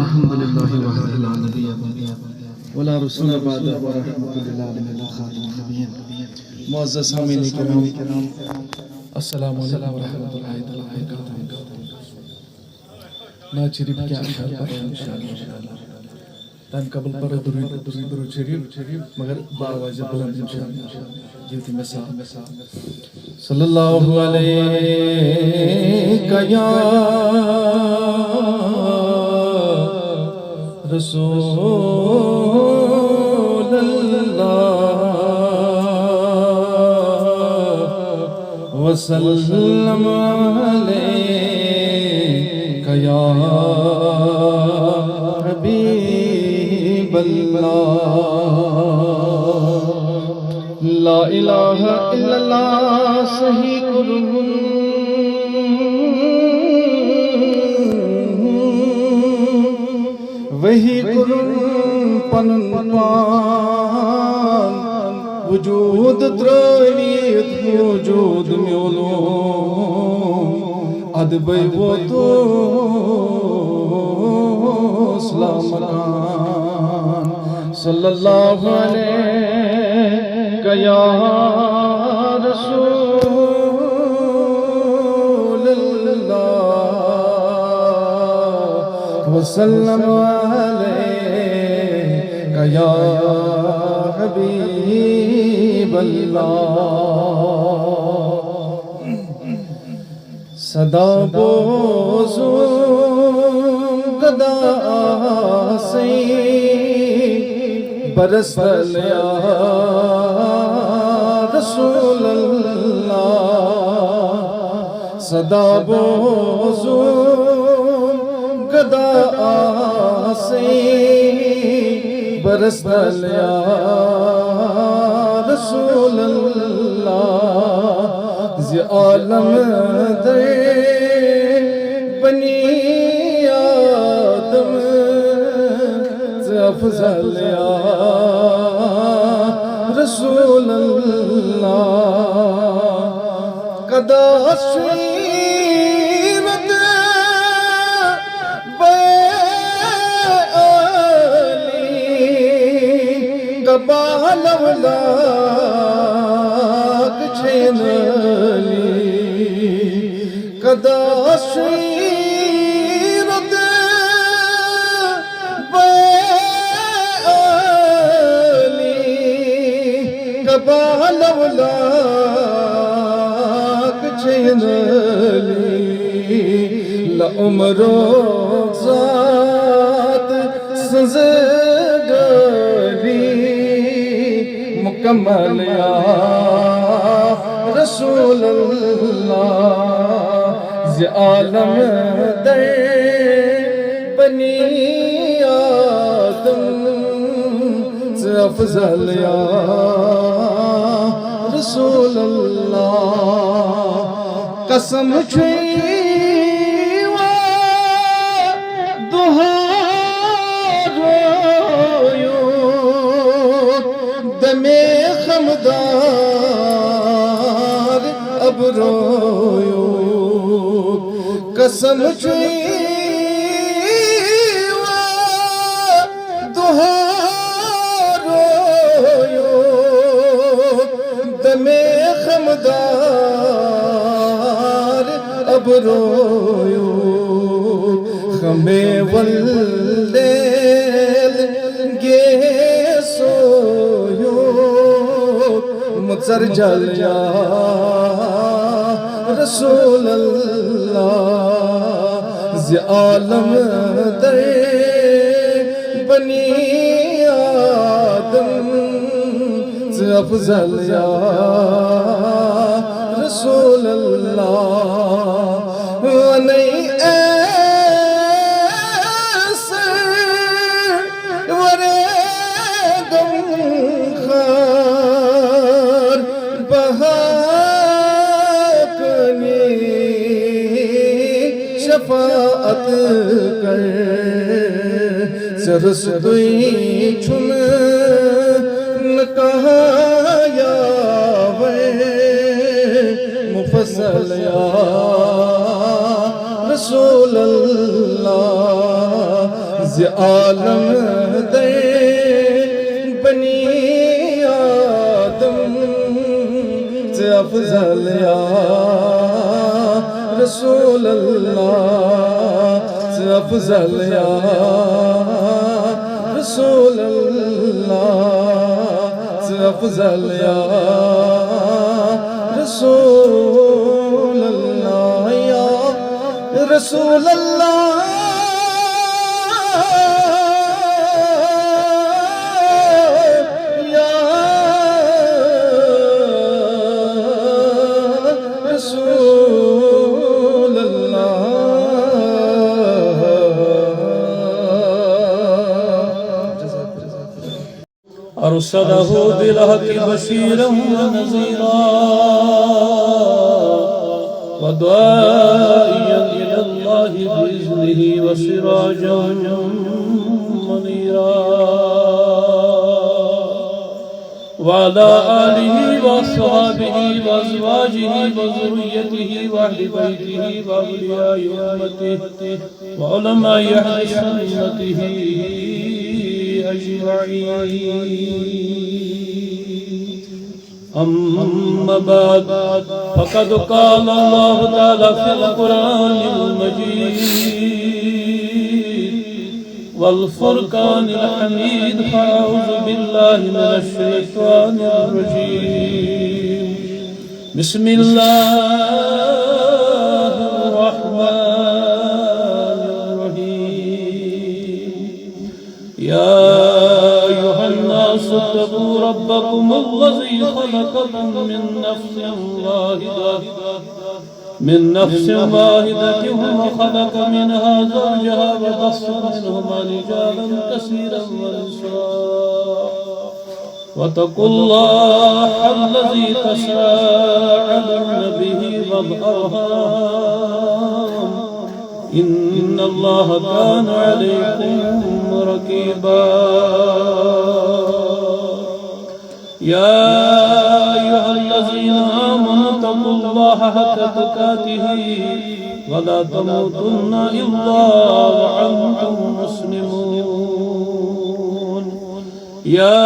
الحمد لله وحده لا نبي بعده ولا رسول بعده ورحمة للعالمين خاتم النبيين معزز سامعین کرام السلام علیکم ورحمۃ اللہ وبرکاتہ نعت شریف کے اشعار پر انشاءاللہ تم قبل پر درود شریف مگر باواز بلند انشاءاللہ جیتی مثال صلی اللہ علیہ یا رسول اللہ وسلم علیک یا حبیب اللہ لا الہ الا اللہ صحیح قربن وہی قرن پنن پان وجود ترانیت وجود میولو ادبی وہ تو اسلام مکان صلی اللہ علیہ یا رسول اللہ وسلم علیک یا حبیب اللہ صدا بوزو گدا سی برسل یا رسول اللہ صدا بوزو گدا سی برسل یا رسول اللہ زی عالم دے بنی آدم زی افضل یا رسول اللہ قدا شیرت قبال اولاک چھینلی قدا شیرت بیعلی قبال اولاک چھینلی لعمر و ذات سزگری مکمل یا رسول اللہ زی عالم دے بنی آدم زی افضل یا رسول اللہ قسم چھوئی دہا دمِ خمدار اب رویو قسم چھوئی دہا رویو دمِ خمدار اب رویو خمِ واللیل گے سویو متسر جل یا رسول اللہ زی عالم در بنی آدم زی افضل یا رسول اللہ ونی شفاعت کر سرس دوئی چھن نکہا یا وے مفصل یا رسول اللہ ز عالم در بنی آدم سے افضل یا رسول اللہ سے افضل یا رسول اللہ سے افضل یا رسول اللہ یا رسول اللہ یا رسول اللہ أرسله بالحق بشيرا ونذيرا وداعيا إلى الله بإذنه وسراجا منيرا وعلى آله وأصحابه وأزواجه وذريته وأهل بيته وأولياء أمته وعلماء أهل سنته أجمعين. أما بعد فقد قال الله تعالى في القرآن المجيد والفرقان الحميد فأعوذ بالله من الشيطان الرجيم. بسم الله الرحمن الرحيم. يا أيها الناس اتقوا ربكم الذي خلقكم من نفس واحدة وخلق منها زوجها وبث منهما رجالا كثيرا ونساء واتقوا الله الذي تساءلون به والأرحام إن الله كان عليكم رقيبا. يا أيها الذين آمنوا اتقوا الله حق تقاته ولا تموتن إلا وأنتم مسلمون. يا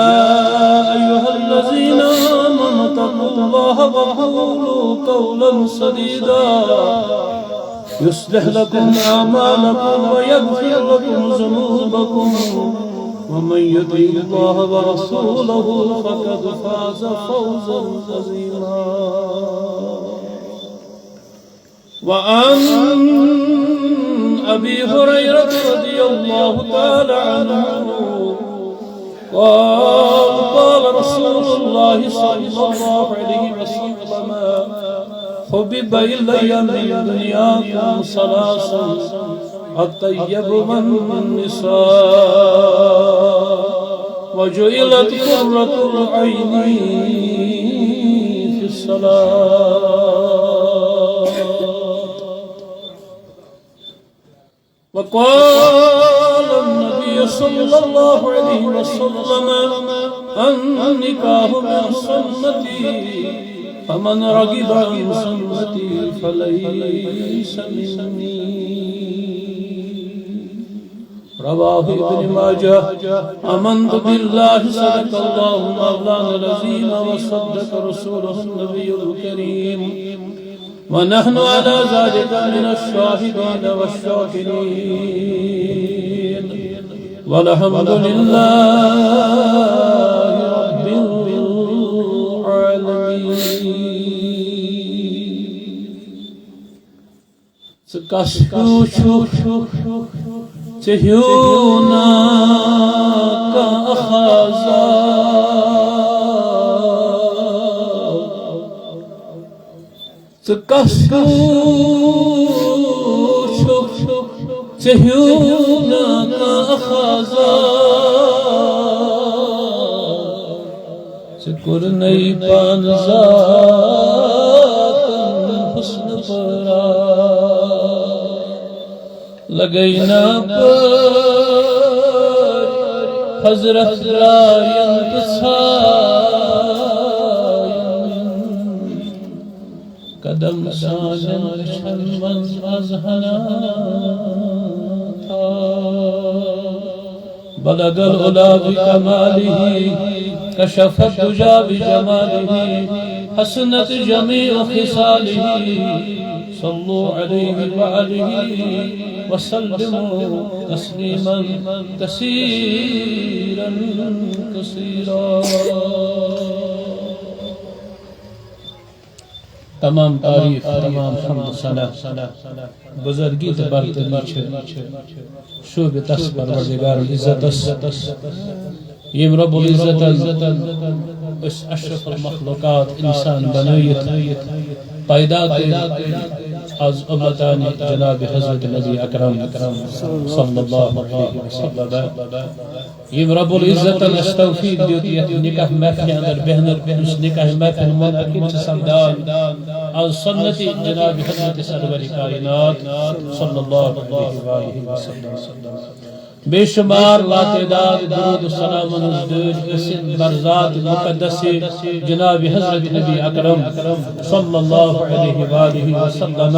أيها الذين آمنوا اتقوا الله وقولوا قولا سديدا يصلح لكم أعمالكم ويغفر لكم ذنوبكم ومن يطع الله ورسوله فقد فاز فوزا عظيما. وعن أبي هريرة رضي الله تعالى عنه قال رسول الله صلى الله عليه وسلم حبب إلي من دنياكم ثلاث الطيب والنساء وجعلت قرة العين في الصلاة. وقال النبي صلى الله عليه وسلم النكاح من سنتي فمن رغب عن سنتي فليس مني. رواه ابن ماجه. آمنت بالله صدق الله مولانا العظيم وصدق رسوله النبي الكريم ونحن على ذلك من الشاهدين والشاكرين والحمد لله رب العالمين. تهيونا كأخازا تكسو تهيونا كأخازا تكرني بانزات حسن پرا لگینا پر حضرت رایت سائن قدم سالن شمن از حنا تا بلغ العلا بكماله كشف الدجى بجماله حسنت جميع خصاله صلوا عليه وآله وسلموا تسليما كثيرا كثيرا. تمام تعریف، تمام حمد ثنا بزرگی تو برتری شوب تس پروردگار عزتس یم رب العزت اشرف المخلوقات انسان بنائیت پیدا از امتان جناب حضرت نبی اکرم صلی اللہ علیہ وسلم. یم رب العزت استوفیق دیت نکاح محفل اندر بہنر اس نکاح محفل منعقد سمدان از سنت جناب حضرت سرور کائنات صلی اللہ علیہ وسلم. بے شمار لاتعداد درود و سلام نزدود اسم برزات مقدس جناب حضرت نبی اکرم صلی اللہ علیہ وآلہ وسلم.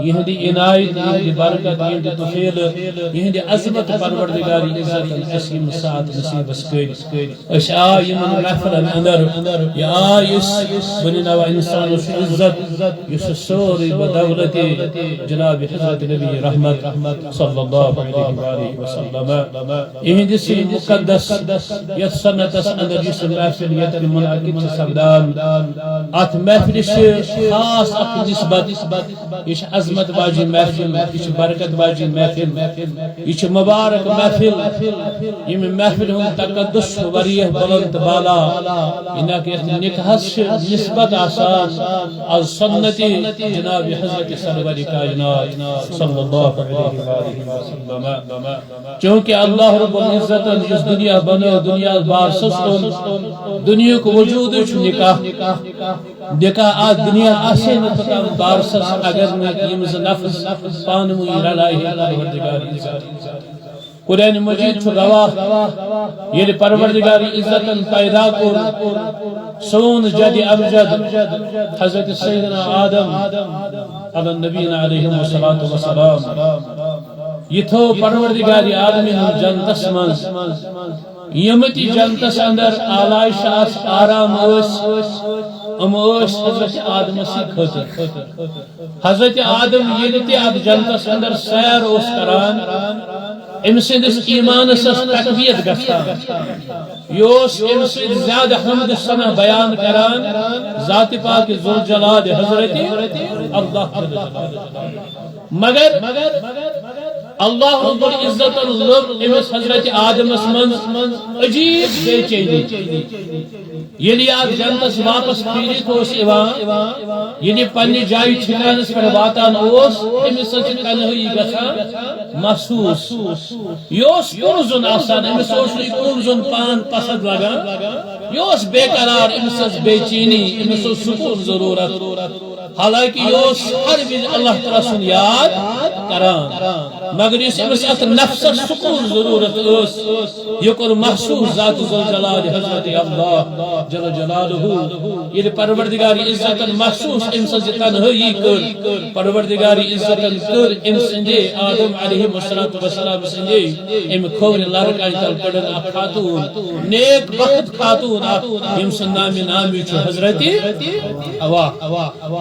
یہندی عنایت، یہندی برکت، یہندی تفیل، یہندی عظمت پروردگاری عزت اسیم ساعت نصیب اسکر. اس آئی من محفل اندر یا آئی اس بنی نوع انسان اس عزت یس سوری بدولت جناب حضرت نبی رحمت صلی اللہ علیہ وآلہ وسلم. اہندس مقدس یت سنتس اندر اس محفل یتن منعقد سمدان ات محفل خاص اخ نسبت یہ عظمت واجی محفل، یہ برکت واجی محفل، یہ مبارک محفل. یم محفل ہند تقدس وریہ بلند بالا انک نکاحس نسبت آسان از سنت جناب حضرت سرور کائنات صلی اللہ علیہ وسلم. چونکہ اللہ رب العزت جس دنیا بنو دنیا بار سستون دنیا کو وجود نکاح نکاح آج دنیا آسے نتقام بار سست اگر نقیمز نفس پانموی رلائی پروردگاری عزت. قرآن مجید چھو گواہ یہ پروردگاری عزت پیدا کر سون جد امجد حضرت سیدنا آدم علی النبینا علیہ السلام یہ تھو پروردگاری آدمی ہم جنتس من یمتی جنتس اندر آلائش آرام حضرت آدم سی خطر. حضرت آدم یلتی اب جنتس اندر سیر اس کران ام سندس ایمان سس تقویت گفتان یوس ام سند زیادہ حمد سنہ بیان کران ذات پاک ذوالجلال حضرت اللہ مگر اللہ رب العزت لب امس حضرت آدم من عجیب بے چینی یلی آد جنتس واپس پھیرت اس ایوان یلی پنی جائی ٹھکانس پر واتان اس امس تنہائی گژھان محسوس یوس کنزن آسان امس کنزن پان پسند لگان یوس بے قرار امس بے چینی امس سکون ضرورت حالانکہ یوس ہر وز اللہ تعالی سن یاد کران مگر اس امس ات نفس سکون ضرورت اس یہ کر محسوس ذات ذوالجلال حضرت اللہ جل جلالہ یہ پروردگاری عزت محسوس امس تنہائی کر پروردگاری عزت کر امس سنجے آدم علیہ السلام سنجے ام کھور لڑکائی تل کڑن خاتون نیک وقت خاتون یم سن نامی چھو حضرت حوا.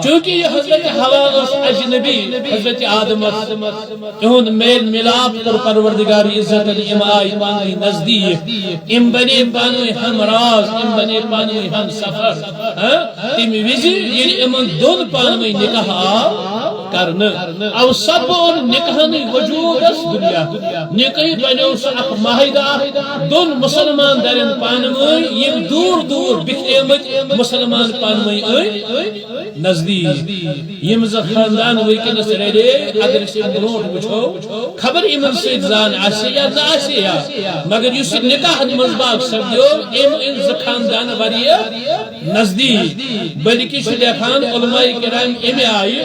چونکہ یہ حضرت حوا اس اجنبی حضرت آدم اہند میل ملاپ کر پروردگاری عزت ام آئی پانوی نزدیک ام بنے پانوی ہم راز ام بنے پانوی ہم سفر تم وزی یعنی امن دون پانوی نکاح کرن او سبون نکاحن وجود اس دنیا نکاحی بنیو سا اک ماہدہ دون مسلمان درن پانوی یم دور دور بکھیمت مسلمان پانوی نزدیک یم خاندان ویکنس ریڈے اگر اس انگلوٹ وچھو خبر امن سید زان آسی یا نا آسی یا مگر یوس نکاح مزباق سبدیو ام خاندان وریہ نزدیک بلکہ شلیخان علماء کرام امی آئی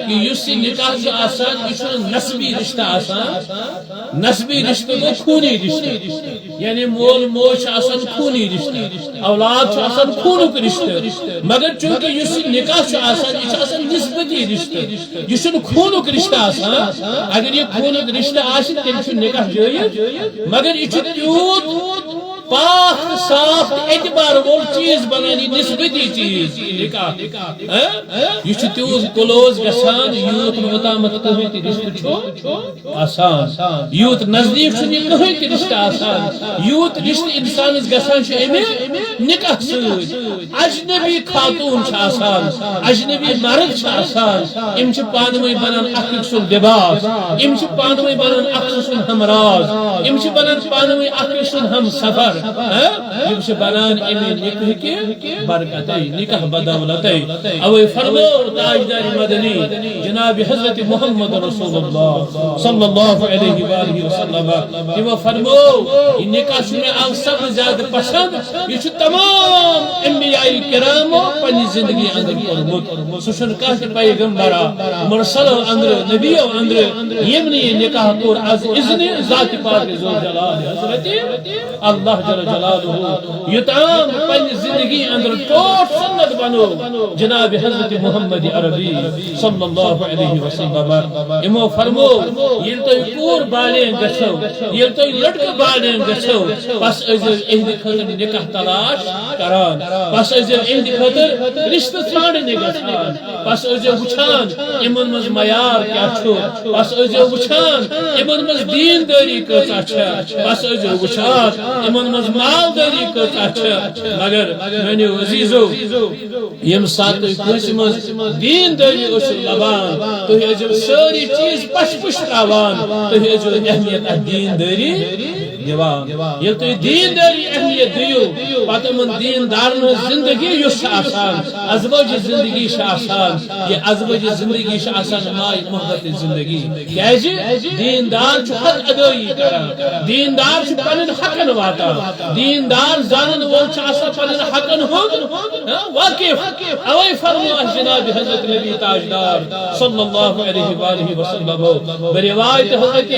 کہ یوس نکاح جو آسان یوس نسبی رشتہ آسان نسبی رشتہ کو خونی رشتہ یعنی مول موش آسان خونی رشتہ اولاد آسان خونک رشتہ مگر چونکہ یوس نکاح جو آسان یہ آسان نسبتی رشتہ یہ چھُنہٕ خوٗنُک رشتہ آسان اگر یہ خوٗنُک رشتہ آسہِ تیٚلہِ چھُ نکاح جٲیز مگر یہ چھُ تیوٗت پاک صاف اعتبار وول چیز بنان یہ نسبتی چیز نکاح یہ چھُ تیوٗت کلوز گژھان یوٗت نہٕ اوٚتامَتھ کٕہٕنۍ تہِ رشتہٕ چھُ آسان یوٗت نزدیٖک چھُنہٕ یہِ کٕہٕنۍ تہِ رشتہٕ آسان یوٗت رشتہٕ انسانس گژھان چھُ امہِ نکاح سۭتۍ اجنبی خاتون چھِ آسان اجنبی مرد چھِ آسان یِم چھِ پانہٕ ؤنۍ بنان اکھ أکۍ سُنٛد لباس یِم چھِ پانہٕ ؤنۍ بنان اکھ أکۍ سُنٛد ہمراز یِم چھِ بنان پانہٕ ؤنۍ اکھ أکۍ سُنٛد ہم سفر یِم چھِ بنان امہِ نکاحٕکہِ برکتے نکاح بدولتے اوے فرمو تاجدار مدنی جناب حضرت محمد رسول اللہ صلی اللہ علیہ وآلہ وسلم تمو فرمو یہ نکاح چھُ مےٚ آو سب زیادہ پسند یہ چھُ تمام انبیاء کرامو پننہِ زندگی اندر کوٚرمُت سُہ چھُنہٕ کانٛہہ تہِ پیغمبرا مرسلو اندر نبیو اندر ییٚمۍ نہٕ یہِ نکاح کوٚر از اذنِ ذات پاک ذوالجلال حضرت اللہ جل جلالہ یوتام پننہِ زندگی اندر ٹوٹ سنت بنو جناب حضرت محمد عربی صلی اللہ علیہ وسلم امو فرمو ییٚلہِ تُہۍ کوٗر بالین گژھو ییٚلہِ تُہۍ لڑکہٕ بالین گژھو بس ٲسۍزیو اہندِ خٲطرٕ نکاح تلاش کران بس ٲسۍزیو اہندِ خٲطرٕ رشتہٕ ژھانڈنہِ گژھان بس ٲسۍزیو وٕچھان یِمن منٛز معیار کیٛاہ چھُ بس ٲسۍزیو وٕچھان یِمن منٛز دیندٲری کۭژاہ چھےٚ بس ٲسۍزیو وٕچھان یِمن منٛز مالدٲری کۭژاہ چھےٚ مگر میٛانیو عزیٖزو ییٚمہِ ساتہٕ تُہۍ کٲنٛسہِ منٛز دیندٲری ٲسِو لبان تُہۍ ٲسۍزیو سٲری چیٖز پش پُش تراوان تُہۍ ٲسۍزیو اہمیت اتھ دیندٲری دِوان ییٚلہِ تُہۍ دیندٲری اہمیت دِیِو پتہٕ یِمن دیندارن ہٕنٛز زندگی یُس چھِ آسان ازوجہِ زندگی چھِ آسان یہِ ازوجہِ زندگی چھِ آسان ماے محبتٕچ زندگی کیازِ دیندار چھُ حق ادٲیی کران دیندار چھُ پننٮ۪ن حقن واتان دیندار زانن وول چھُ آسان پننٮ۪ن حقن ہُنٛد واقف اوے فرمو اسہِ جناب حضرت نبی تاجدار صلی اللہ علیہ وآلہ وسلم بروایت حضرت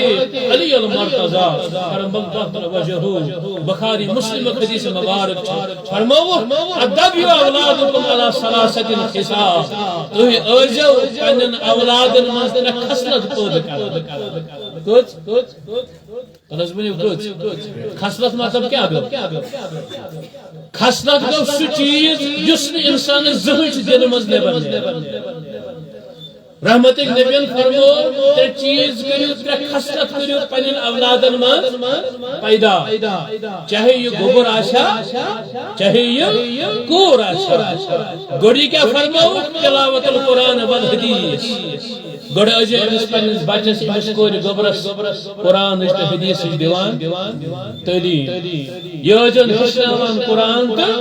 علی المرتضی کرم اللہ وجہہ بخاری مسلم حدیث مبارک فرمووُکھ ادبیو اولادکم علی ثلاثۃ خصال تُہۍ ٲسۍزیو پننٮ۪ن اولادن منٛز ترٛےٚ خصلت پٲدٕ کران کٔژ خصلت مطلب کیٛاہ گوٚو خصلت گوٚو سُہ چیٖز یُس نہٕ اِنسانس زٕہٕنۍ چھُ دِلہٕ منٛز نٮ۪بر نیران رحمتک نبین فرمو ترٛےٚ چیٖز کٔرِو ترٛےٚ خصلت کٔرِو پننٮ۪ن اولادن منٛز پیدا چاہے یہ گوبر آسیا چاہے یہ کوٗر آسیا گۄڈٕ کیٛاہ فرمووُکھ تلاوت القرآن والحدیث گۄڈٕ ٲسۍزیو أمِس پننِس بچس أمِس کورِ گوبرس قرآنٕچ تہٕ حدیثٕچ دِوان تعلیٖم یہِ ٲسۍزیون ہیٚچھناوان قرآن تہٕ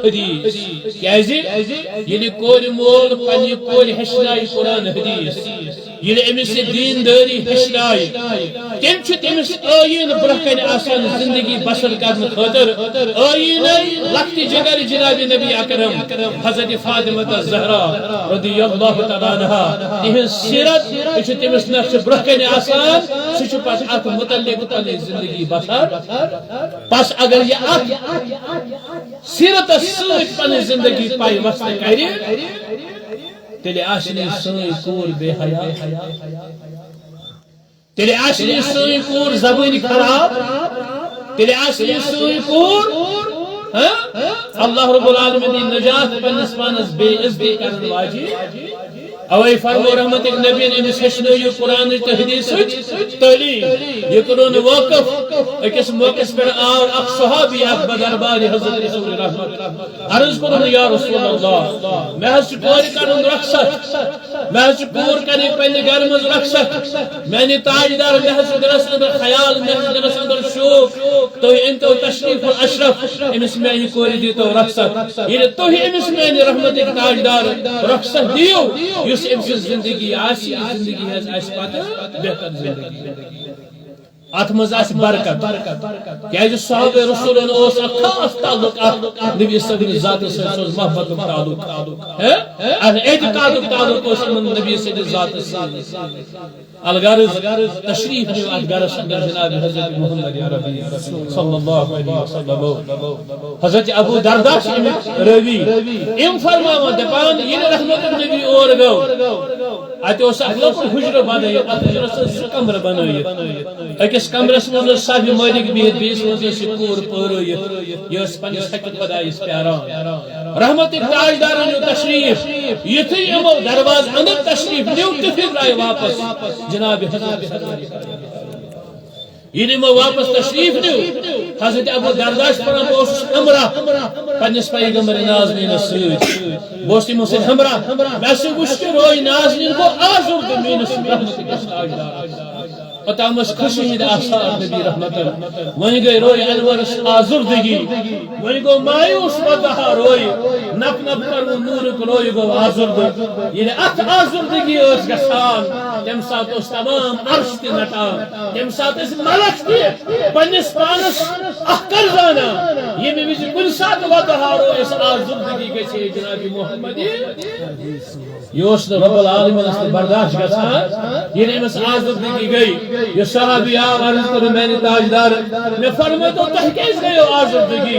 حدیث کیازِ ییٚلہِ کورِ مول پننہِ کورِ ہیٚچھنایہِ قرآن حدیث ییٚلہِ أمِس یہِ دیندٲری ہیٚچھنایہِ تیٚلہِ چھُ تٔمِس ٲییٖن برٛونٛہہ کَنہِ آسان زندگی بسر کرنہٕ خٲطرٕ ٲییٖنٕے لۄکٹہِ جگر جناب نبی اکرم حضرت فاطمہ الزہرا رضی اللہ تعالیٰ عنہا تِہنٛز سیرت یہِ چھُ تٔمِس نقشہٕ برٛونٛہہ کَنہِ آسان سُہ چھُ پتہٕ اکھ متعلق پنٕنۍ زندگی بسر بس اگر یہِ اتھ سیرتس سۭتۍ پنٕنۍ زندگی پاے وسطہٕ کرِ تیٚلہِ آسہِ نہٕ سٲنۍ کوٗر بے حیا تیٚلہِ آسہِ نہٕ سٲنۍ کوٗر زبٲنۍ خراب تیٚلہِ آسہِ نہٕ سٲنۍ کوٗر اللہ رب العالمین دی نجات پننس پانس بے عزتی کرن واجب اوے فرمو رحمتک نبین أمِس ہیٚچھنٲیِو قرآنٕچ تہٕ حدیثٕچ تعلیٖم یہِ کوٚرُن وٲقف أکِس موقعس پٮ۪ٹھ آو اکھ صحابی اکھ بدربارِ حضرت رسول رحمت عرض کوٚرُن یا رسول اللہ مےٚ حظ چھُ کورِ کرُن رخصت مےٚ حظ چھُ کوٗر کرٕنۍ پننہِ گرٕ منٛز رخصت میانہِ تاجدار مےٚ حظ چھُ دلس اندر خیال مےٚ حظ چھُ دلس اندر شوق تُہۍ أنۍتو تشریف الاشرف أمِس میانہِ کورِ دیٖتو رخصت ییٚلہِ تُہۍ أمِس میانہِ رحمتٕکۍ تاجدار رخصت دِیِو یُس أمۍ سٕنٛز زندگی آسہِ زندگی حظ آسہِ پتہٕ بہتر زندگی اتمز اس برکت کیا صحابہ رسول خاص تعلق نبی صلی اللہ علیہ وسلم محبت تعلق اعتقاد تعلق نبی صلی اللہ علیہ وسلم الغرض تشریف گرس اندر جناب حضرت محمد عربی صلی اللہ علیہ وسلم حضرت ابو درداء روی ام فرماوا دپان یہ رحمت نبی اور گو اتہ اک لکٹ حجر بنائت ات حجرس کمر بنائت اکس کمرس من صاحب مالک بہت بیس مز کور پورت یہ پنس حق خدائس پیاران رحمت تاجدار نیو تشریف یتھی یمو درواز اندر تشریف نیو تفر رائے واپس جناب حضرت یہ واپس تشریف نیو حضرت ابو درداء پڑھان بہت ہمراہ پنس پیغمبر نازنین ست بہت تمو سۭتۍ ہمراہ مے سہ وچھ کہ روے نازنین گو آزرد میٲنِس رحمتکِس تاجدارس پتہ آمس خوشی ہند آثار نبی رحمتن وہیں گئی روئے انورس آزردگی وہیں گو مایوس وطہا روئے نپ نپ کر نورک روئے گو آزرد یعنی ات آزردگی اس گسان تم سات اس تمام عرش تی نٹان تم سات اس ملک تی پنس پانس احکر زانا یہ میں ویسی کل سات وطہا روئے اس آزردگی کے چھے جناب محمدی یہ اس رب العالمین اس برداشت گسان یہ امس آزردگی گئی یہ صحابی آو عرض کرو میں نے تاجدار میں فرمو تو تحقیق گئے آزردگی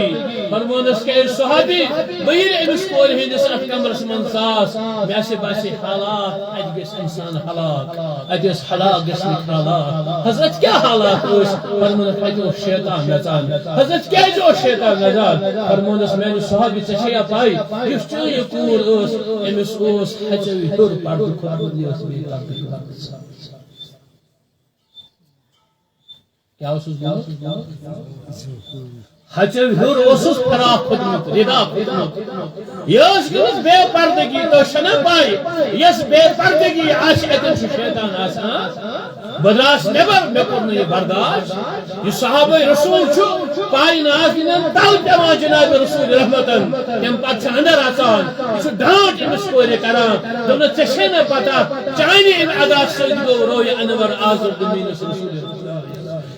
فرمونس کہ صحابی بہیر امس کور ہندس ات کمرس من ساس میں سے باسی حالات ات گس انسان حلاک ات گس حلاک گس حالات حضرت کیا حالات اس فرمونس ات او شیطان نزان حضرت کیا جو شیطان نزان فرمونس میں نے صحابی چشیا پائی اس چوئی کور اس امس اس حجوی ہر پرد خود دیوس بھی کیا حجو ہر اوسس فراق خدمت ردا خدمت یس گس بے پردگی تو شنا پائی یس بے پردگی آش اتن شیطان آسان بدراس نبر میں کرنا یہ برداشت یہ صحابہ رسول چھو پائی نازنین تل پیوان جناب رسول رحمتن تم پتہ اندر آسان یہ ڈانٹ امس کورے کران تم ژے نہ پتہ چانہ ام ادا سۭتۍ گوٚو رویہ انور آزرد میٲنِس رسول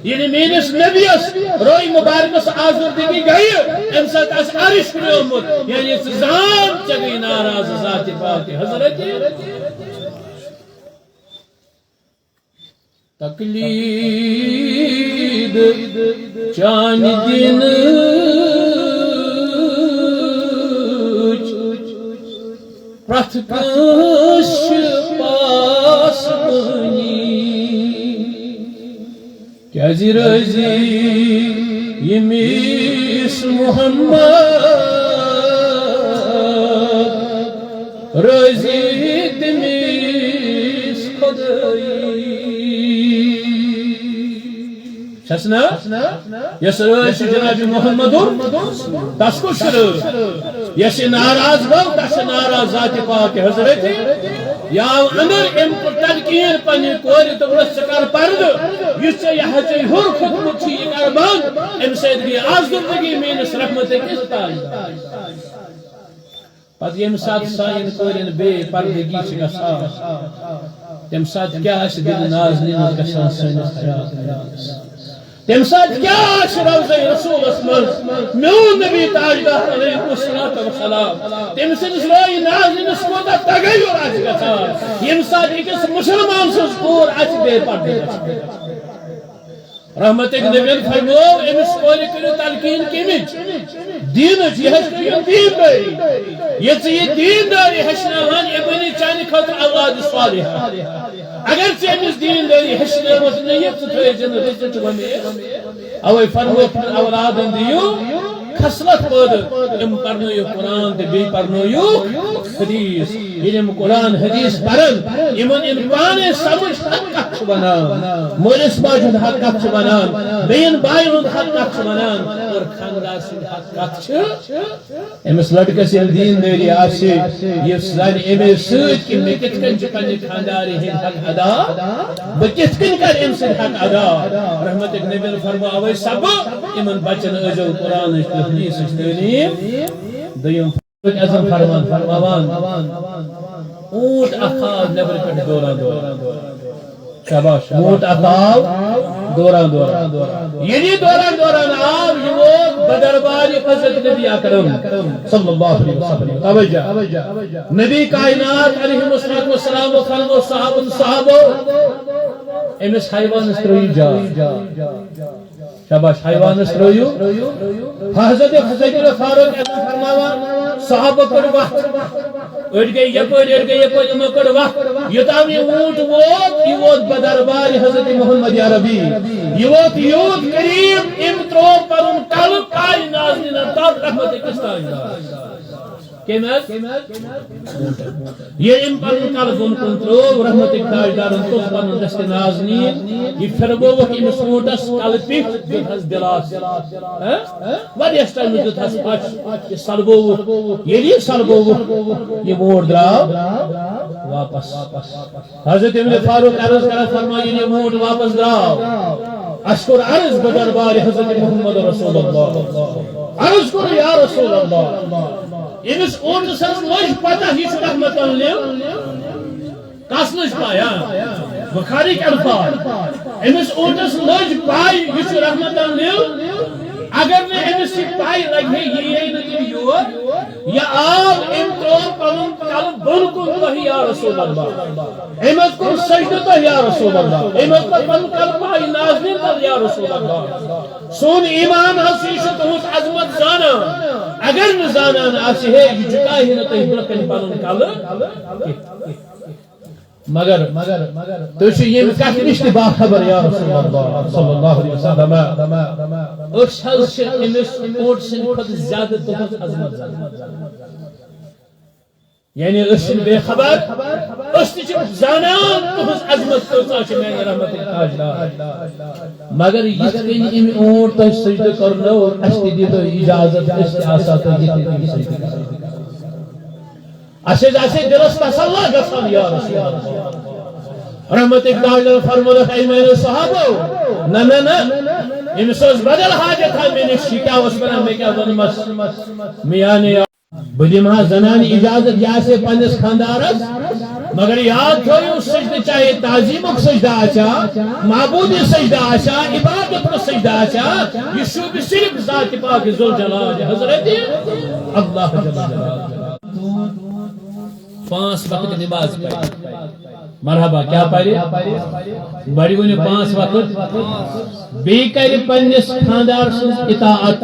یعنی میانس نبیس روی مبارکس آزردگی گئی ام سات اس عرش کھلیومت یعنی زان ژے گئی ناراض ذات پاک حضرت تقلید چان دین پرتھ کانس پاس کیازی رضی یمیس محمد رضی تمیس خدایی شسنا یس رضی جناب محمد تس کو شروع یس ناراض گو تس ناراض ذات پاک حضرت یا اندر ام تلقین پنی کوری تو سکر پرد یس یہ حجی ہر خدمت چھی اربان ام سید کی آزردگی مینس رحمت کس تاج پتہ یم سات سائن کورین بے پردگی چھ گژھان تم سات کیا اس دل نازنین گژھان سٲنِس حیاتس تم سات کیا اس روضہ رسول اسمن میون نبی تاجدار علیہ الصلوۃ والسلام تم سنس روی نازنینس کوتا تغیر آس گژھان یم سات اکس مسلمان سنس کور آس بے پردگی رحمت نبی فرمو امس کوری کرو تلقین کمچ دینچ یہ کریو دین داری یہ دین داری ہشناوان یہ بنی چانی خاطر اولاد صالحہ اگر چیمس دین داری ہشناوان نہیں تو تھے جن رزق ومیر اوے فرمو اولادن دیو خصلت پد ام پرنویو قرآن تے بی پرنویو حدیث علم قرآن حدیث پرن امن انسان سمجھ حق کچھ بنان مولس باجد حق کچھ بنان بین بائن حق کچھ بنان اور خاندار سے حق کچھ امس لڑکس یل دین داری آسی یہ زن امس سۭتۍ کہ میں کت کن چھ پننہِ خانداری ہند حق ادا بہ کت کن کر ام سند حق ادا رحمت نبی فرمو اوے سب امن بچن ازو قرآن حدیث تعلیم دویم اعظم فرمان فرماوان اونٹ اخاذ نبر پہ دوران دوران شاباش موٹ اکاو دوران یعنی دوران آو یہ وہ بدربار حضرت نبی اکرم صلی اللہ علیہ وسلم توجہ نبی کائنات علیہ السلام و خلق و صحابہ امس حیوان ترٛٲیِو جا شاباش حیوان ترٛٲیِو حضرت فاروق اعظم فرماوان صحابہ کڑ وقت اڑ گئی یپر یمو کڑ وقت یوتام یہ اونٹ ووت بدربار حضرت محمد عربی یہ ووت یوت قریب ام ترو پنن کل پائی نازنین تب رحمت کس تاجدار یہ ام پنن کل بن کن ترو رحمت تاجدار تس پنن دست نازنین یہ پھربوک امس اونٹس کل پیٹھ دیتھس دلاس واریاہس ٹائمس دیتھس پچ یہ سلبوک ییٚلہِ سلبوک یہ ووٹ دراو واپس حضرت ابن فاروق عرض کران فرمایا یہ ووٹ واپس دراو اشکر عرض بدربار حضرت محمد رسول اللہ عرض کرو یا رسول اللہ امس اونٹ سن لج پتہ یہ رحمت کس لج پایا بخاری کے الفاظ امس اونٹس لج پائی یہ رحمت اگر نے امس پائی لگے یہ یہ آو ام ترو پنن کل بن کن تو یا رسول اللہ امس کو سجدہ تو یا رسول اللہ امس کو پنن کل پائی نازنین تو یا رسول اللہ سون ایمان ہسی تہذ عظمت زانا اگر نہ زانان آسہ ہے یہ جٹائے نہ تہ برکن پنن کل مگر تو یہ کت نش باخبر یا رسول اللہ صلی اللہ علیہ وسلم امس اونٹ سن کھت زیادہ تہذ عظمت یعنی بے خبر زانان تہذ عظمت کۭژاہ میانہِ رحمتٕکۍ تاجدار مگر یِتھ کٔنۍ أمۍ اونٹ تۄہہِ سجدٕ کرنو اَسہِ تہِ دِتو اجازت أسۍ تہِ آسہو تۄہہِ یِتھ کٔنۍ سجدٕ کران اسے دلس تسلی گژھان یا رسول اللہ رحمت تاجدار فرمودک اے میانیو صحابو نہ امس بدل حاجت مے نش کیا ونان مے کیا ونمس میانے بہ دمہا زنان اجازت یہ آسے پنس خاندارس مگر یاد تھویو سجدہ چاہے تعظیمک سجدہ آچا معبودی سجدہ آچا عبادت کو سجدہ آچا یہ شوب صرف ذات پاک ذوالجلال حضرت اللہ جل جلالہ 5 وقت نماز پڑھ مرحبا کیا پڑھے بڑی ونی 5 وقت بی کر پنس خاندار سن اطاعت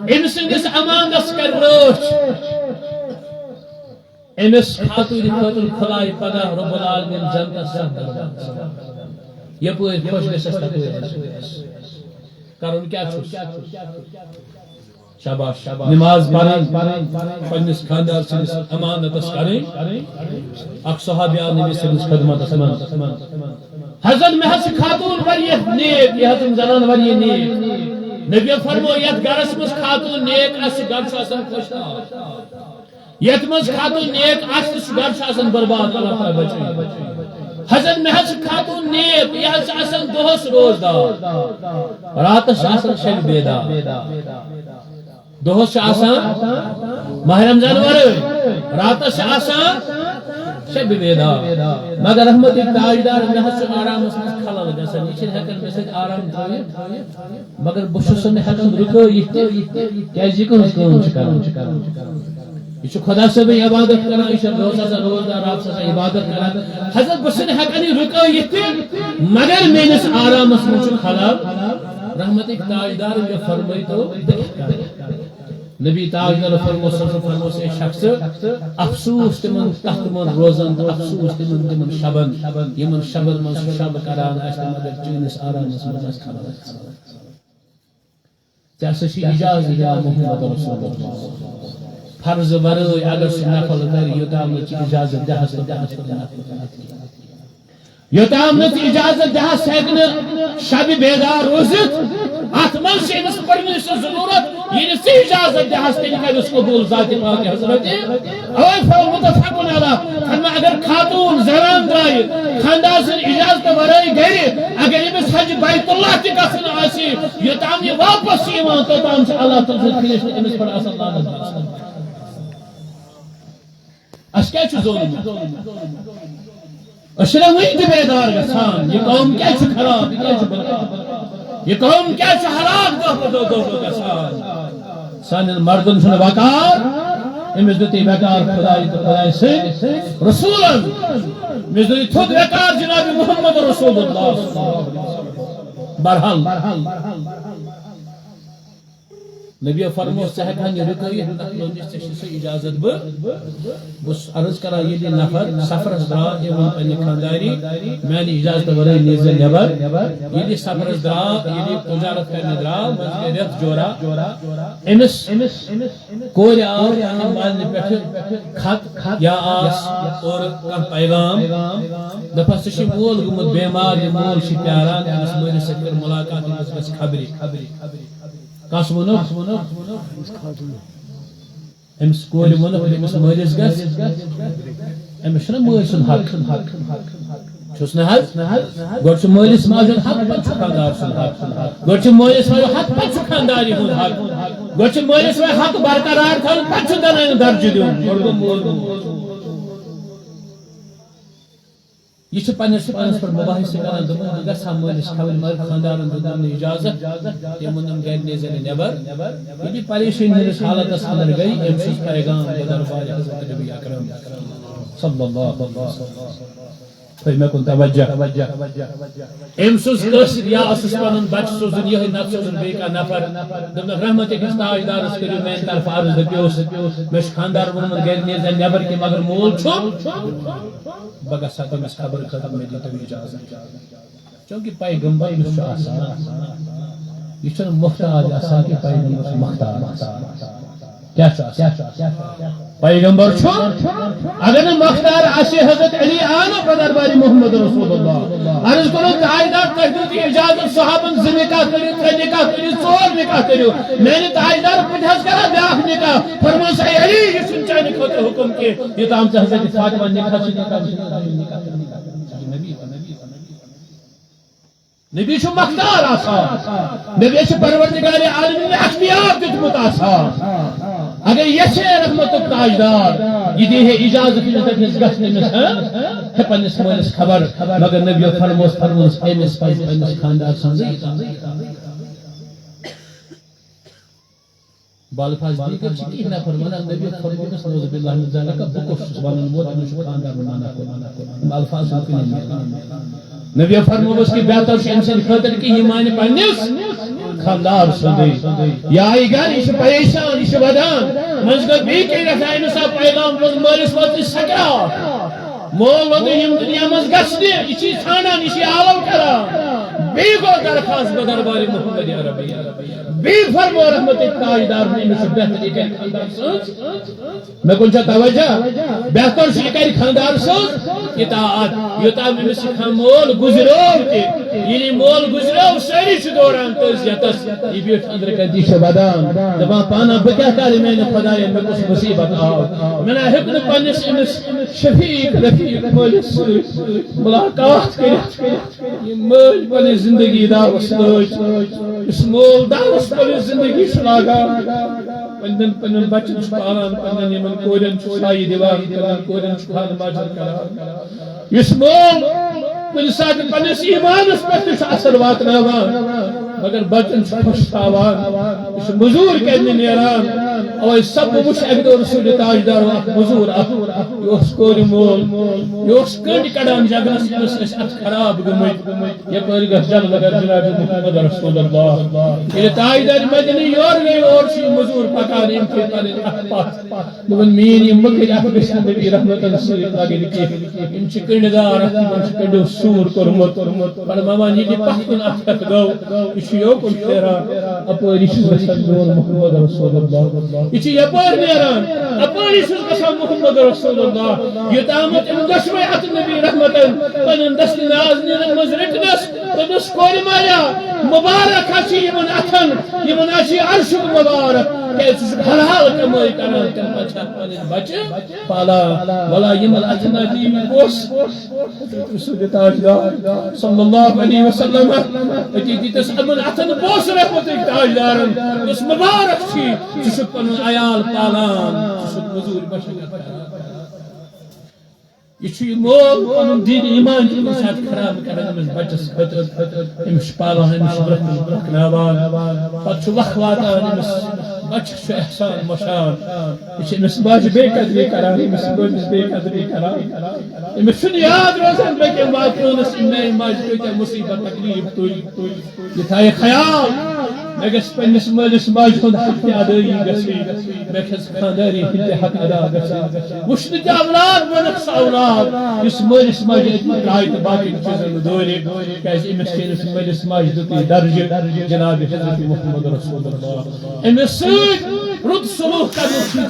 ام سندس امانس کر روچ امس خاتون خاتون خدای پگاہ رب العالمین جنت سخت یہ پوری خوش گژھس کرن کیا شاباش نماز پڑھیں پنس خاندار سندس امانتس کریں اک صحابی نبی سندس خدمت من حضرت محض خاتون واریاہ نیک یہ حضرت زنان واریاہ نیک نبی فرمو یت گرس مز خاتون نیک اس گر چھ آسان خوشحال یت مز خاتون نیک اس گر چھ آسان برباد اللہ تعالی بچے حضرت محض خاتون نیک یہ آسان دہس روزدار راتس آسان شب بیدار دہس آسان ماہ رمضان ورٲے راتس آسان شب بیدار مگر رحمت تاجدار محض آرامس مز خلل گژھان یہ چھنہٕ ہٮ۪کان مےٚ سۭتۍ آرام تھٲوِتھ مگر بہٕ چھُس نہٕ ہٮ۪کان رُکٲیِتھ تہِ کیٛازِ یہِ کٕہٕنٛز کٲم چھِ کران یہ چھُ خدا صٲبٕنۍ عبادت کران یہ چھُ روز آسان روزدار راتس آسان عبادت کران حضرت بہٕ چھُس نہٕ ہٮ۪کان یہِ رُکٲیِتھ تہِ مگر میٲنِس آرامس منٛز چھُ خلل رحمت تاجدار مےٚ فرمٲیتو نبی تاجدار فرمو سے شخص افسوس تمن تحت من روزن افسوس تمن شبن یمن شبن من شب کران اس مگر چینس آرامس مز خلل ژےٚ اجازت یا محمد رسول اللہ فرض ورٲے اگر سُہ نفل کرِ یوٚتام نہٕ ژٕ اجازت دہس یوٚتام نہٕ ژٕ اجازت دہس ہیٚکہِ نہٕ شب بیدار روزِتھ اتھ منٛز چھِ أمِس پرنٕچ سۄ ضروٗرت ییٚلہِ ژٕ اجازت دہس تیٚلہِ کرِ أسۍ قبوٗل ذاتِ پاک حضرت اوے متفقن علیٰ فرما اگر خاتون زنان درایہِ خاندان سٕنٛدِ اجازت ورٲے گرِ اگر أمِس حج بیت اللہ تہِ گژھُن آسہِ یوٚتام یہِ واپس چھِ یِوان توٚتام چھِ اللہ تعالیٰ سٕنٛدِ فرشتہٕ أمِس پٮ۪ٹھ آسان لعنت آسان اَسہِ کیٛازِ چھُ زونمُت اشرا وہی بیدار گژھان یہ قوم کیا خراب یہ قوم کیا ہلاک دو گژھان سان مردن چھُنہٕ وقار امس دِت وقار خدائی تو خدائی سۭتۍ رسولن امس دِت تھوٚد وقار جناب محمد رسول اللہ صلی اللہ علیہ وسلم بہرحال نبی فرمو سہکان یہ رکھئی اجازت بس عرض کرا یہ نفر سفرس درا یہ پنہ خانداری میانی اجازت ورائے نیز نبر یہ سفرس درا یہ تجارت کرنے درا مجھے ریت جورا امس کور آو مالن پہ خط یا آس اور پیغام دفعہ سشی مول گمت بیمار یہ مول چھ پیاران امس مولس سکر ملاقات امس گژھِ خبری کس ونو امس کور ونو امس مالس گژھِ امس چھُنہ مٲلۍ سُنٛد حق چھُس نہ حظ گۄڈٕ چھُ مٲلِس ماجہِ ہُنٛد حق پتہٕ چھُ خانٛدار سُنٛد حق گۄڈٕ چھُ مٲلِس ماجہِ حق پتہٕ چھُ خانٛدارِ ہُنٛد حق گۄڈٕ چھُ مٲلِس ماجہِ حق برقرار تھاوُن پتہٕ چھُ دنہٕ درجہِ دیُن گۄڈٕ گوٚو مول یہ پنس پانس پہ مباحثہ کران دپان گھا مالس کھوان مگر خاندارن دن اجازت تم ون گھر نیزن نبر یہ پریشانی ہندس حالتس اندر گئی ام سز پیغام دربار حضرت نبی اکرم صلی اللہ علیہ وسلم مے کن توجہ ام سز قصر یا اسس پن بچ سوزن یہ نت سوزن بیہ نفر دپن رحمت اکس تاجدارس کرو میان طرف عرض دپیوس مے خاندار وونمت گھر نیزن نبر کہ مگر مول بہ گھا تمس خبر خطر مے دی تم اجازت چونکہ پیغمبر یہ محتاج آسان کہ پیغمبر مختار کیا پیغمبر اگر مختار آسے حضرت علی آنا بدرباری محمد رسول اللہ عرض کرو تاجدار تحدید اجازت صحابن زی نکاح کرو تھے نکاح کرو ژور نکاح کرو میں نے تاجدار پتہ کرا بیاکھ نکاح فرمان سے علی یہ سن چاہنے خطر حکم کے یہ تام سے حضرت فاطمہ نکاح نبی چھو مختار آسان نبی چھو پروردگار عالمین اختیار دتمت آسان اگر یہ سے رحمت تاجدار یہ دی ہے اجازت تکس گھس پنس مالس خبر مگر نبی فرموس امس پنس خاندار سمجھ بالفاظ دیگر چکی نہ فرمانا نبی فرموس نعوذ باللہ من ذلک بکف سبحان الموت من خاندار مانا بالفاظ نبی فرموس کی بہتر سے انسان خاطر کی ایمان پنس خاندار سندی یا آئی گھر یہ پریشان یہ ودان منزگت بھی کہ رکھا امسا پیغام مالس وقت سکرا مول وقت یم دنیا مز گھسنے یہ چیز ژھانڈان یہ عالم کران بی گو درخواست بدربار محمد عربی بی فرمو رحمت تاجدار نے امس بہتر یہ کہ خاندار سوز میں کن توجہ بہتر سے یہ خاندار سوز اطاعت یوتام امس مول گزرو یہ مول گزرو ساری دوران تزیتس یہ بیٹھ اندر کدی ودان دپان پانا بہ کیا کر میں خدا میں کس مصیبت آو میں نہ ہیکن پنس امس شفیق رفیق مالس ملاقات کر یہ مل پنہ زندگی داوس اس مول داوس پنہ زندگی لاگا پنن بچن پالان پنن یمن کورن سائی دیوان پنن کورن خان ماجر کران اس مول کل سات پنس ایمانس پہ اثر واتناوان مگر بچن خوش تھاوان اس مزور کرنے نیران اور سب وش اک دور رسول تاجدار مزور یہ کور مول یہ کنڈ کڑان جگنس اس خراب گمت یہ پر جنگ لگا جناب محمد رسول اللہ یہ تاجدار مدنی یور گئی اور سی مزور پکان ان کے پانے اخپات من مین مکھ اخ بشن نبی رحمت اللہ صلی اللہ علیہ وسلم ان چکنڈ دار ان چکنڈ سور کرمت پر ماما یہ پکن اخت گو شیو کن پھیرا اپوری چھس گژھان محمد رسول اللہ یہ یپار نیران اپوری چھس گژھان محمد رسول اللہ یہ تامت ان دشوی ات نبی رحمتن پنن دست نازنین مز رٹنس پنس کور ماریا مبارک اچھی یمن اتن یمن اچھی عرش مبارک کہ حلال کمائی کران تم پچھا پنن بچ پالا ولا یمن اتنا دی بوس رسول تاجدار صلی اللہ علیہ وسلم اتی تس امن اتن بوس رحمت تاجدارن اس مبارک چھی چھ پن عیال پالان چھ مزور بشر یہ مول پن دین ایمان ساتھ خراب کران بچس خطر امس پالان امس برکناوان پتہ وق واتان بچہ احسان مشان یہ امس باج بے قدری کران امس بچس بے قدری کران امس یاد روزان بے کہ واتونس میری ماج کوئی مصیبت تکلیف تل یہ تھا خیال میں گھس پنس مالس ماج ہند حق ادائی گسی میں گھس خانداری ہند حق ادا گسی وشن کے اولاد ونقص اولاد اس مالس ماج رائے تو باقی چیزن دوری کیاز امس چینس مالس ماج دتی درجہ جناب حضرت محمد رسول اللہ امس رد سلوک کرنے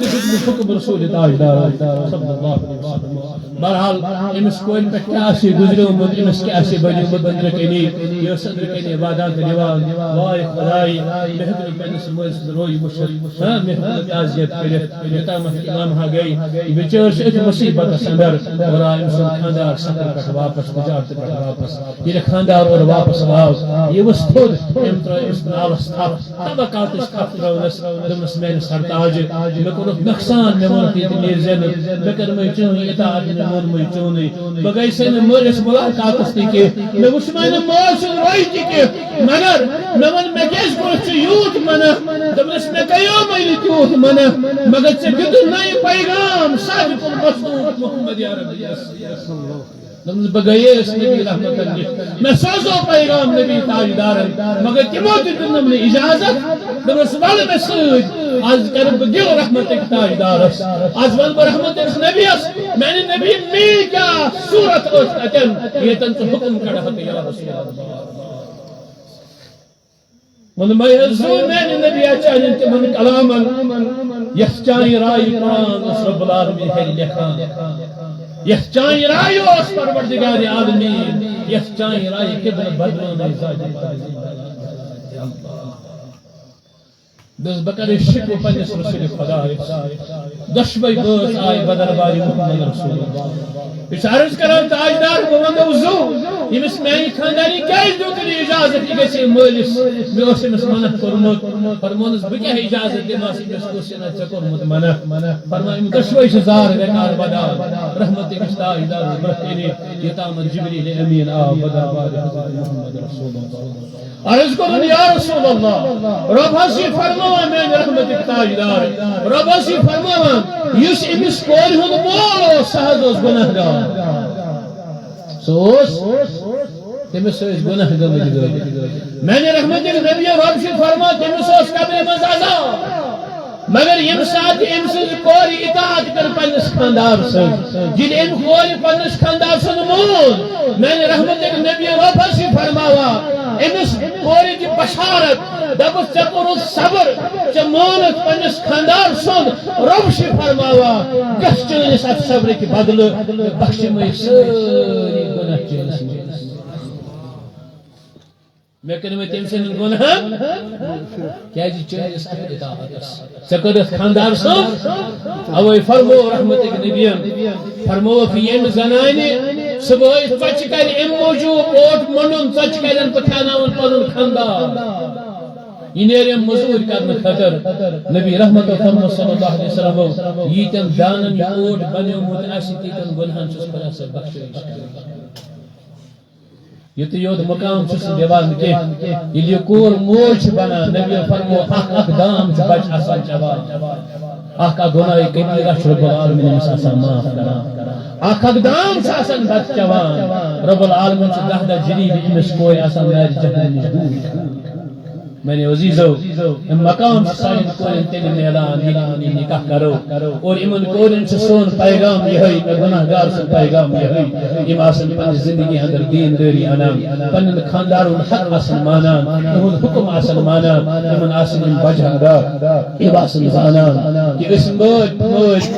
حکم رسول تاجدار صلی اللہ علیہ وسلم بہرحال امس کور پہ کیا گزریومت امس کیا بنیومت اندر کنی یہ اندر کنی عبادات دیوان وائے خدائی مے ہیکو پنس مالس روی وشت مے ہیکو تعزیت کرت یوتامت امام گئی بچار سے مصیبت اندر اور امس خاندار سفر پہ واپس تجارت پہ واپس یہ خاندار اور واپس آو یہ وس تھود ام ترس نالس تھپ طبقات تھپ ترونس دمس میل سرتاج مے کور نقصان مے وون کہ نیر زین مے کر مے چون اطاعت مے وون مے چون بہ گئی سن مالس ملاقات تی کہ مے وچ مے مال سن روی تی کہ مگر مے ون مے کیس کو یوت منا دمس مے کیو مے تیوت منا مگر ژے دیت نئی پیغام صادق المصدوق محمد یا رب دمس بہ گیس نبی رحمت اللہ میں سوزو پیغام نبی تاجدار مگر تمو دن اجازت دمس ول میں سۭتۍ آز کر بہ دل رحمت تاجدار آز ون بہ رحمت نبی میں نے نبی می کیا صورت اس اتن یتن تو حکم کڑ یا رسول اللہ من میں رسول میں نے نبی اچھا من کلام یخچائی رائی قرآن اس رب العالمین ہے لکھان یخچائی رائی اس پروردگار عالمین یخچائی رائی قبل بدلون ازاجی دس بکر شکو پنس رسول خدا دشبی بس آئی بدر باری محمد رسول اللہ اس عرض کرو تاجدار کو وندو زو یمس میں خاندانی کیس دوتنی اجازت یہ گسی مالس میں اس مس منع کرمت فرمانس بہ کیا اجازت دماس مس کوسنا چکرمت منع فرمائے دشوی شزار بیکار بدا رحمت کے تاجدار برکینی یتام جبریل امین آ بدر باری حضرت محمد رسول اللہ عرض کرو یا رسول اللہ رب ہسی فرماوا میں رحمت تاجدار رب ہسی فرماوا یس امس کور ہند مول سہد اس گناہگار سوس تمس گناہ گمت میں نے رحمت نبی رب سے فرما تمس اس قبر مز عذاب مگر یم سات ام سن کور اطاعت کر پنس خاندار سن جن ام کور پنس خاندار سن مول میں نے رحمت نبی رب سے فرماوا امس کور کی بشارت دبس چکر صبر چمانت پنس خاندار سن رب سے فرماوا گس چنس ات صبر کی بدل بخش میں ساری گناہ چنس میں کرم تم سے گناہ کیا جی چنس اطاعت چکر خاندار سن اوے فرمو رحمت نبی فرمو کہ یم زنانی صبح چچ کر ام موجود اوٹ منڈن چچ کرن پٹھاناون پنن خاندار یہ نیرم مزور کرنے خاطر نبی رحمت اللہ صلی اللہ علیہ وسلم یتن دانن اوٹ بنیومت آسی تیتن گناہن چھس خدا سے بخشش یہ تو یود مقام چھس دیوان کے یہ کور موج بنا نبی فرمو اخ دام چھ بچ آسان چوان اخ گناہ کبیرہ رب العالمین مس آسان معاف کران اخ دام چھ آسان بچ چوان رب العالمین چھ دہدہ جریب امس کوئی آسان میری جہنم دور میں نے عزیزو ام مقام سائن کورن تیل میلان یہ نکاح کرو اور امن کورن سے سون پیغام یہ ہے گناہگار سے پیغام یہ ہے ام آسن پن زندگی اندر دین داری انام پن خاندارون حق آسن مانان انہون حکم آسن مانان امن آسن ام بجہ دار ام آسن زانان کہ اسم موج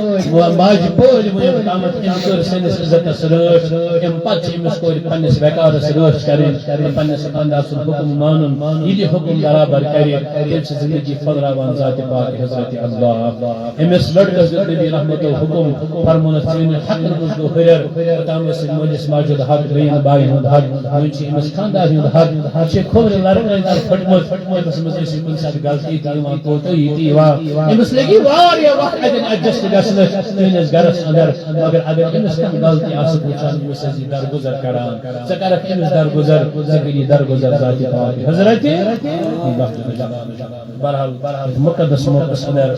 ماج پوج مجھے قامت ام کور سنس عزت سروش ام پچ امس کور پنس وکار سروش کریں پنس خاندار سن حکم مانن یہ حکم برابر کرے تیل سے زندگی پھلراوان ذات پاک حضرت اللہ امس لڑکس نبی رحمت و حکم فرمونس چین حق نمز دو ہرر تامس مولس ماجد حق بین باین ہند حق ونچ امس خاندار ہند حق چھ کھور لڑکن در پھٹمت امس مزس کن سات غلطی تیوان کوتہی تیوان امس لگی واریاہ وقت اگر ایڈجسٹ گژھنس تہنس گرس اندر مگر اگر امس کم غلطی آس پوچھان امس ازی درگزر کران ژٕ کرکھ امس درگزر ژٕ کری درگزر ذات پاک حضرت بہرحال مقدس موقعس اندر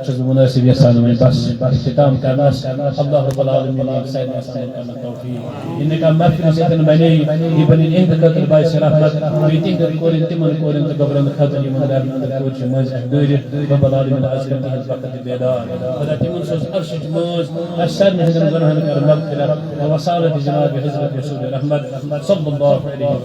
چھس مناسب یسان میں بس اختتام کرنس اللہ رب العالمین سید نسان کرنا توفیق ان کا محفل سیدن بنی یہ بنی اہد قتل باعث رحمت میٹنگ کورن تمن کورن تو گبرن خاطر یمن در اندر کوچ مز دور رب العالمین عز کرتی ہے وقت بیدار خدا تمن سوز عرش مز اشر نہدن گناہن کر مغفرت وصالت جناب حضرت رسول رحمت صلی اللہ علیہ